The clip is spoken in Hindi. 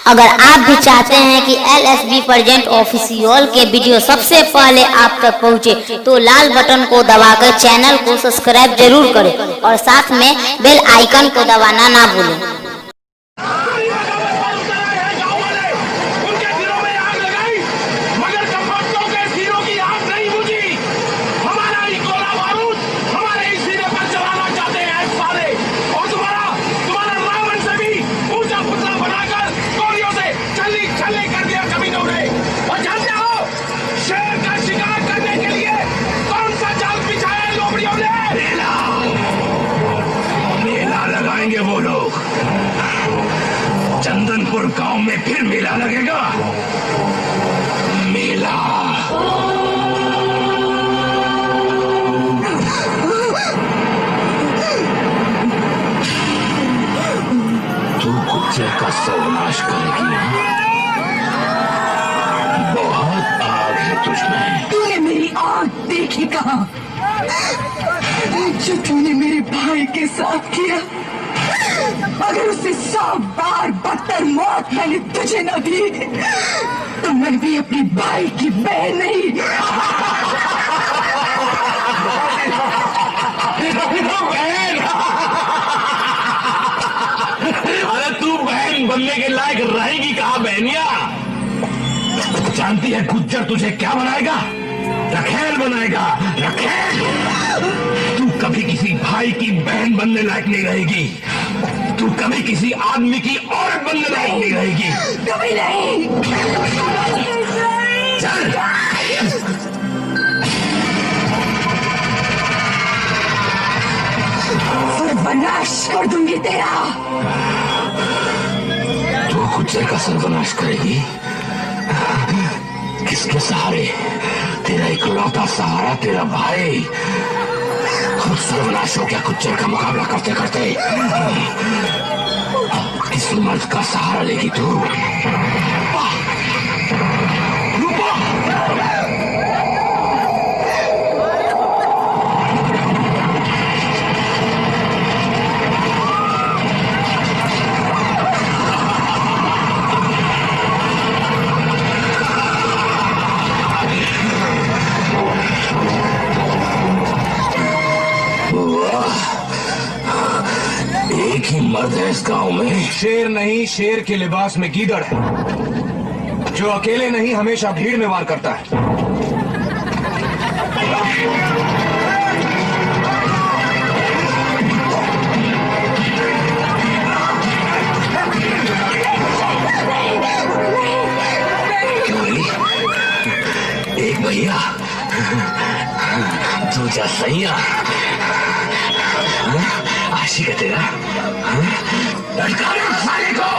अगर आप भी चाहते हैं कि LSB प्रेजेंट ऑफिशियल के वीडियो सबसे पहले आप तक पहुंचे, तो लाल बटन को दबाकर चैनल को सब्सक्राइब जरूर करें और साथ में बेल आइकन को दबाना ना भूलें। वो लोग चंदनपुर गांव में फिर मेला लगेगा। मेला तू गुज्जर का सर्वनाश करेगी। बहुत आग है तुझमें। तूने मेरी आग देखी कहाँ? जो तूने मेरे भाई के साथ किया, अगर उससे 100 बार बदतर मौत मैंने तुझे न दी, तो मैं भी अपनी भाई की बहन नहीं। बहन? अरे तू बहन बनने के लायक रहेगी कहाँ बहनिया? जानती है गुज्जर तुझे क्या बनाएगा? रखेल बनाएगा। रखेल, तू कभी किसी भाई की बहन बनने लायक नहीं रहेगी। तू कभी किसी आदमी की औरत बनने लायक नहीं रहेगी। कभी नहीं। चल। सर्वनाश कर दूंगी तेरा। तू गुज्जर का सर्वनाश करेगी? किसके सहारे? तेरा इकलौता सहारा तेरा भाई खुद सर्वनाश हो गया गुज्जर का मुकाबला करते करते। किस मर्द का सहारा लेगी तू? एक ही मर्द है इस गांव में। शेर नहीं, शेर के लिबास में गीदड़ है, जो अकेले नहीं हमेशा भीड़ में वार करता है। क्यों भाई? एक भैया, दूजा सैया, आशिक है तेरा। लड़का साले को।